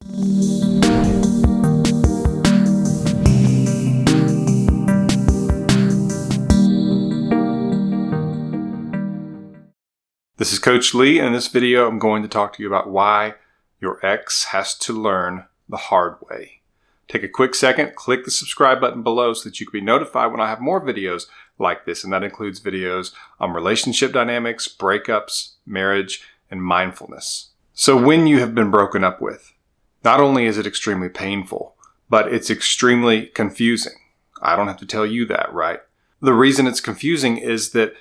This is Coach Lee, and in this video I'm going to talk to you about why your ex has to learn the hard way. Take a quick second, click the subscribe button below so that you can be notified when I have more videos like this, and that includes videos on relationship dynamics, breakups, marriage, and mindfulness. So when you have been broken up with, not only is it extremely painful, but it's extremely confusing. I don't have to tell you that, right? The reason it's confusing is that,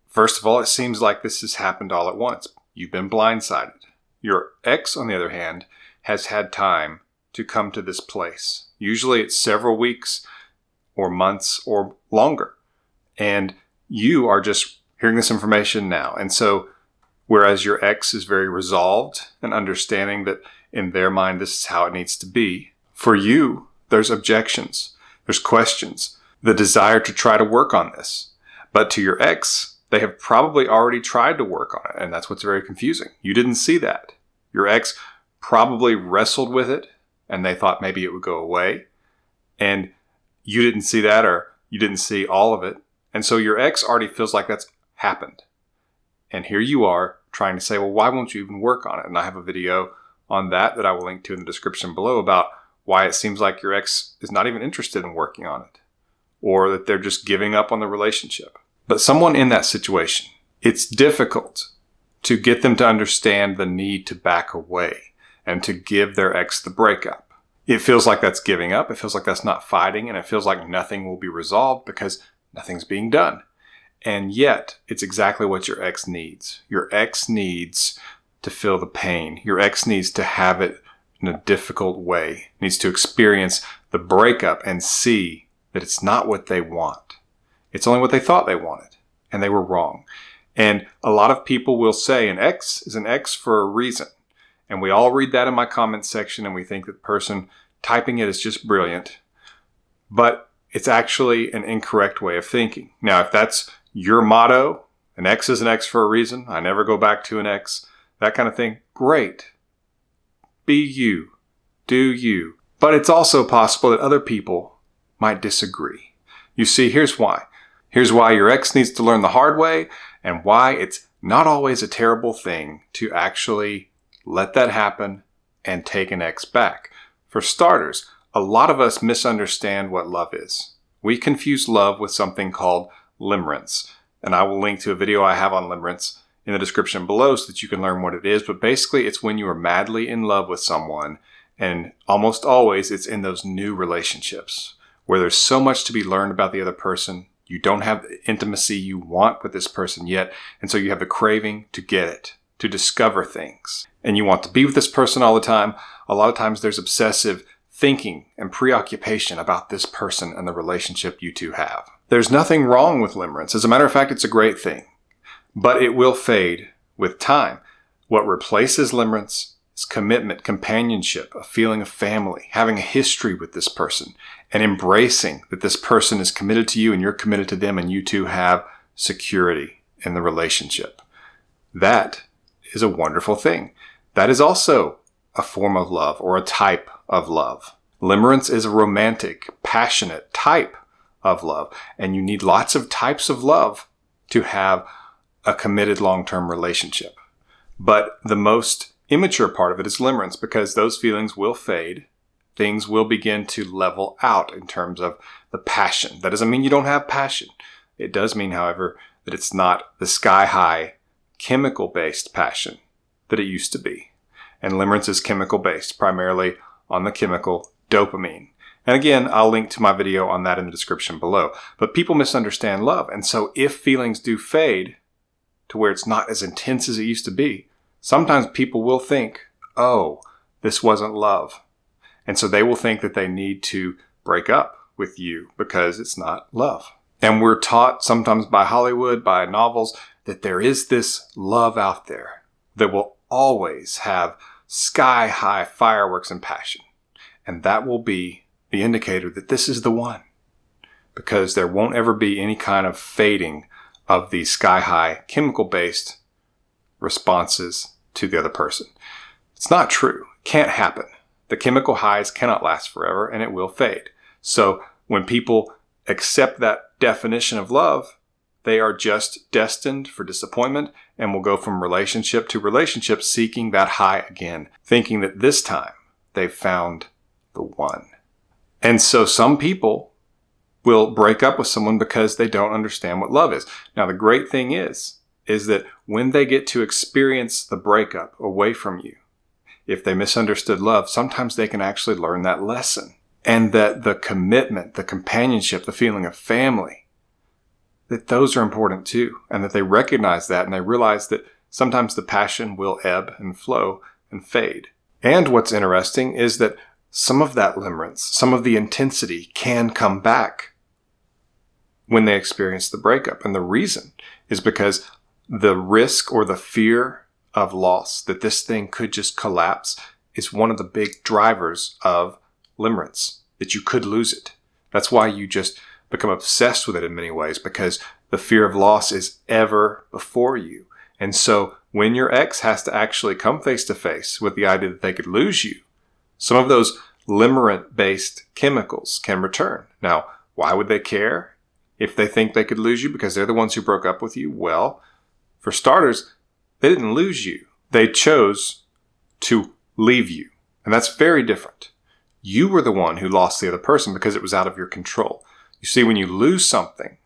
first of all, it seems like this has happened all at once. You've been blindsided. Your ex, on the other hand, has had time to come to this place. Usually it's several weeks or months or longer. And you are just hearing this information now. And so, whereas your ex is very resolved and understanding that in their mind this is how it needs to be, for you, there's objections, there's questions, the desire to try to work on this. But to your ex, they have probably already tried to work on it, and that's what's very confusing. You didn't see that. Your ex probably wrestled with it, and they thought maybe it would go away, and you didn't see that, or you didn't see all of it, and so your ex already feels like that's happened. And here you are trying to say, well, why won't you even work on it? And I have a video on that I will link to in the description below about why it seems like your ex is not even interested in working on it, or that they're just giving up on the relationship. But someone in that situation, it's difficult to get them to understand the need to back away and to give their ex the breakup. It feels like that's giving up. It feels like that's not fighting, and it feels like nothing will be resolved because nothing's being done. And yet, it's exactly what your ex needs. Your ex needs to feel the pain. Your ex needs to have it in a difficult way, needs to experience the breakup and see that it's not what they want. It's only what they thought they wanted, and they were wrong. And a lot of people will say an ex is an ex for a reason. And we all read that in my comments section, and we think that the person typing it is just brilliant. But it's actually an incorrect way of thinking. Now, if that's your motto, an ex is an ex for a reason, I never go back to an ex, that kind of thing, great. Be you. Do you. But it's also possible that other people might disagree. You see, here's why. Here's why your ex needs to learn the hard way, and why it's not always a terrible thing to actually let that happen and take an ex back. For starters, a lot of us misunderstand what love is. We confuse love with something called limerence. And I will link to a video I have on limerence in the description below so that you can learn what it is. But basically, it's when you are madly in love with someone, and almost always it's in those new relationships where there's so much to be learned about the other person. You don't have the intimacy you want with this person yet, and so you have the craving to get it, to discover things. And you want to be with this person all the time. A lot of times there's obsessive thinking and preoccupation about this person and the relationship you two have. There's nothing wrong with limerence. As a matter of fact, it's a great thing. But it will fade with time. What replaces limerence is commitment, companionship, a feeling of family, having a history with this person, and embracing that this person is committed to you and you're committed to them, and you two have security in the relationship. That is a wonderful thing. That is also a form of love, or a type of love. Limerence is a romantic, passionate type of love, and you need lots of types of love to have a committed long-term relationship. But the most immature part of it is limerence, because those feelings will fade. Things will begin to level out in terms of the passion. That doesn't mean you don't have passion. It does mean, however, that it's not the sky-high chemical-based passion that it used to be. And limerence is chemical-based, primarily on the chemical dopamine. And again, I'll link to my video on that in the description below. But people misunderstand love. And so if feelings do fade to where it's not as intense as it used to be, sometimes people will think, oh, this wasn't love. And so they will think that they need to break up with you because it's not love. And we're taught sometimes by Hollywood, by novels, that there is this love out there that will always have sky-high fireworks and passion. And that will be the indicator that this is the one. Because there won't ever be any kind of fading of the sky-high chemical-based responses to the other person. It's not true. It can't happen. The chemical highs cannot last forever and it will fade. So when people accept that definition of love, they are just destined for disappointment and will go from relationship to relationship seeking that high again, thinking that this time they've found the one. And so some people will break up with someone because they don't understand what love is. Now, the great thing is that when they get to experience the breakup away from you, if they misunderstood love, sometimes they can actually learn that lesson. And that the commitment, the companionship, the feeling of family, that those are important too. And that they recognize that and they realize that sometimes the passion will ebb and flow and fade. And what's interesting is that some of that limerence, some of the intensity can come back when they experience the breakup. And the reason is because the risk or the fear of loss, that this thing could just collapse, is one of the big drivers of limerence, that you could lose it. That's why you just become obsessed with it in many ways, because the fear of loss is ever before you. And so when your ex has to actually come face to face with the idea that they could lose you, some of those limerent-based chemicals can return. Now, why would they care if they think they could lose you? Because they're the ones who broke up with you? Well, for starters, they didn't lose you. They chose to leave you. And that's very different. You were the one who lost the other person because it was out of your control. You see, when you lose something,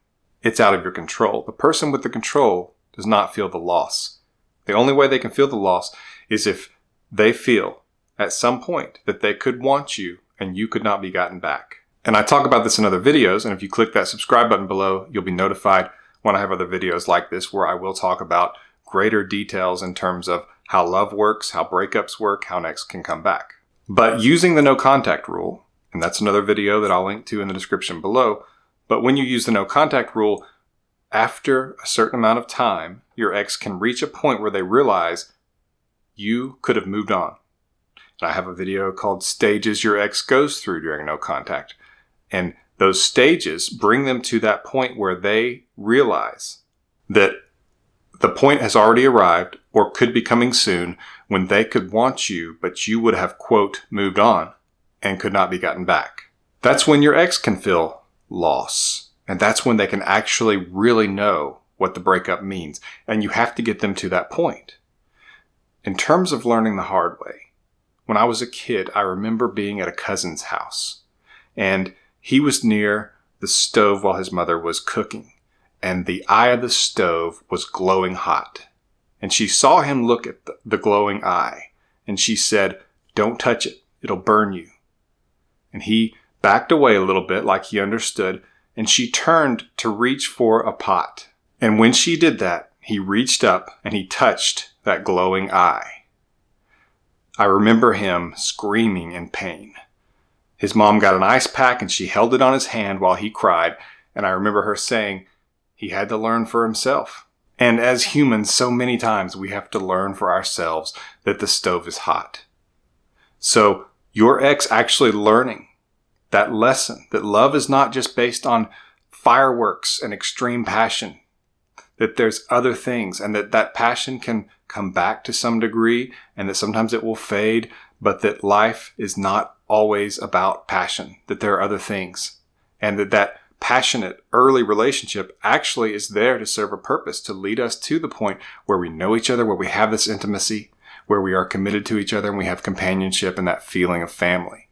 it's out of your control. The person with the control does not feel the loss. The only way they can feel the loss is if they feel at some point that they could want you and you could not be gotten back. And I talk about this in other videos, and if you click that subscribe button below, you'll be notified when I have other videos like this where I will talk about greater details in terms of how love works, how breakups work, how an ex can come back. But using the no contact rule, and that's another video that I'll link to in the description below, but when you use the no contact rule, after a certain amount of time, your ex can reach a point where they realize you could have moved on. And I have a video called Stages Your Ex Goes Through During No Contact. And those stages bring them to that point where they realize that the point has already arrived or could be coming soon when they could want you, but you would have, quote, moved on and could not be gotten back. That's when your ex can feel loss. And that's when they can actually really know what the breakup means. And you have to get them to that point. In terms of learning the hard way, when I was a kid, I remember being at a cousin's house. And he was near the stove while his mother was cooking. And the eye of the stove was glowing hot. And she saw him look at the glowing eye. And she said, "Don't touch it. It'll burn you." And he backed away a little bit like he understood. And she turned to reach for a pot. And when she did that, he reached up and he touched that glowing eye. I remember him screaming in pain. His mom got an ice pack and she held it on his hand while he cried. And I remember her saying he had to learn for himself. And as humans, so many times we have to learn for ourselves that the stove is hot. So your ex actually learning that lesson, that love is not just based on fireworks and extreme passion, that there's other things, and that passion can come back to some degree, and that sometimes it will fade, but that life is not always about passion, that there are other things, and that passionate early relationship actually is there to serve a purpose, to lead us to the point where we know each other, where we have this intimacy, where we are committed to each other, and we have companionship and that feeling of family.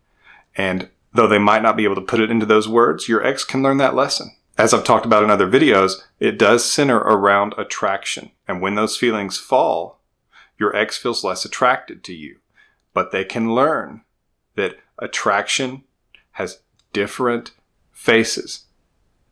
And though they might not be able to put it into those words, your ex can learn that lesson. As I've talked about in other videos, it does center around attraction. And when those feelings fall, your ex feels less attracted to you. But they can learn that attraction has different faces.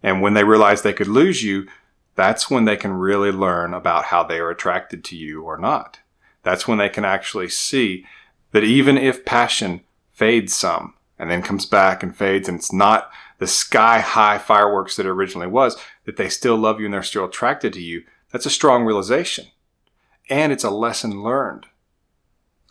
And when they realize they could lose you, that's when they can really learn about how they are attracted to you or not. That's when they can actually see that even if passion fades some, and then comes back and fades, and it's not the sky-high fireworks that it originally was, that they still love you and they're still attracted to you. That's a strong realization. And it's a lesson learned.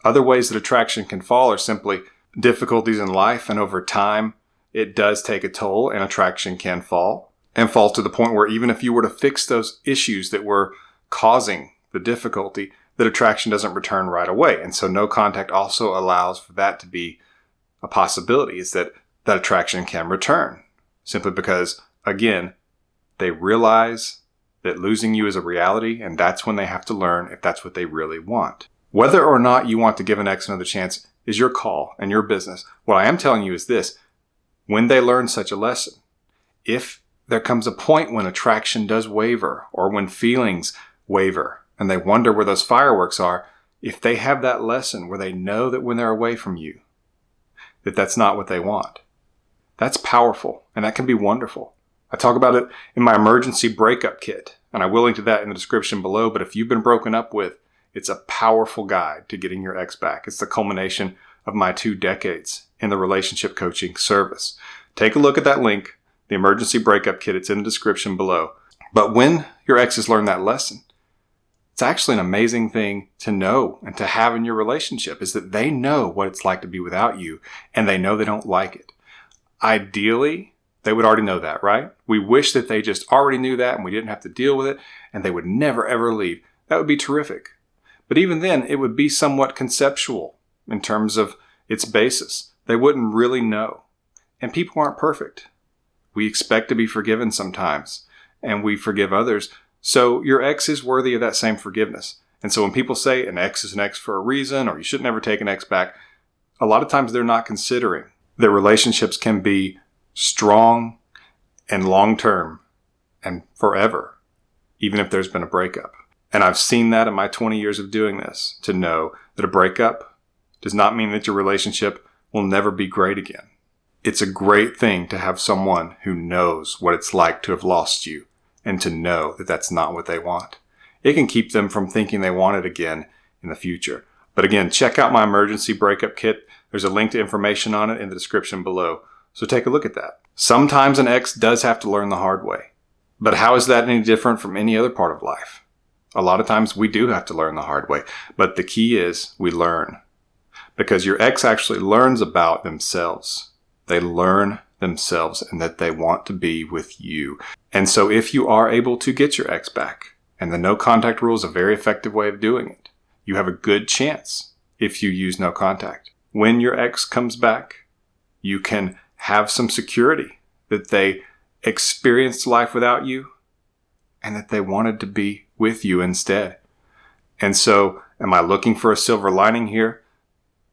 Other ways that attraction can fall are simply difficulties in life, and over time, it does take a toll, and attraction can fall. And fall to the point where even if you were to fix those issues that were causing the difficulty, that attraction doesn't return right away. And so no contact also allows for that to be a possibility is that that attraction can return simply because, again, they realize that losing you is a reality, and that's when they have to learn if that's what they really want. Whether or not you want to give an ex another chance is your call and your business. What I am telling you is this: when they learn such a lesson, if there comes a point when attraction does waver or when feelings waver and they wonder where those fireworks are, if they have that lesson where they know that when they're away from you, that that's not what they want, that's powerful and that can be wonderful. I talk about it in my emergency breakup kit, and I will link to that in the description below. But if you've been broken up with, it's a powerful guide to getting your ex back. It's the culmination of my 2 decades in the relationship coaching service. Take a look at that link, the emergency breakup kit. It's in the description below. But when your exes learn that lesson, it's actually an amazing thing to know and to have in your relationship, is that they know what it's like to be without you, and they know they don't like it. Ideally, they would already know that, right? We wish that they just already knew that and we didn't have to deal with it and they would never ever leave. That would be terrific. But even then, it would be somewhat conceptual in terms of its basis. They wouldn't really know. And people aren't perfect. We expect to be forgiven sometimes, and we forgive others. So your ex is worthy of that same forgiveness. And so when people say an ex is an ex for a reason, or you should never take an ex back, a lot of times they're not considering that relationships can be strong and long-term and forever, even if there's been a breakup. And I've seen that in my 20 years of doing this, to know that a breakup does not mean that your relationship will never be great again. It's a great thing to have someone who knows what it's like to have lost you and to know that that's not what they want. It can keep them from thinking they want it again in the future. But again, check out my emergency breakup kit. There's a link to information on it in the description below. So take a look at that. Sometimes an ex does have to learn the hard way. But how is that any different from any other part of life? A lot of times we do have to learn the hard way. But the key is we learn. Because your ex actually learns about themselves. They learn themselves and that they want to be with you. And so if you are able to get your ex back, and the no contact rule is a very effective way of doing it, you have a good chance if you use no contact. When your ex comes back, you can have some security that they experienced life without you and that they wanted to be with you instead. And so, am I looking for a silver lining here?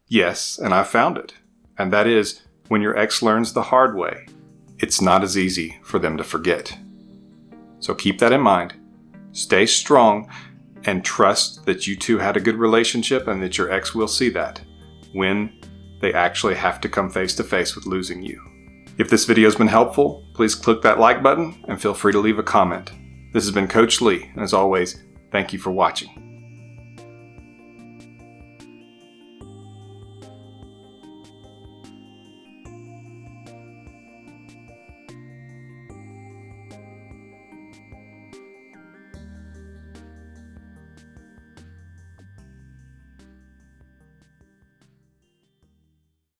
Yes, and I found it. And that is, when your ex learns the hard way, it's not as easy for them to forget. So keep that in mind. Stay strong and trust that you two had a good relationship and that your ex will see that when they actually have to come face to face with losing you. If this video has been helpful, please click that like button and feel free to leave a comment. This has been Coach Lee, and as always, thank you for watching.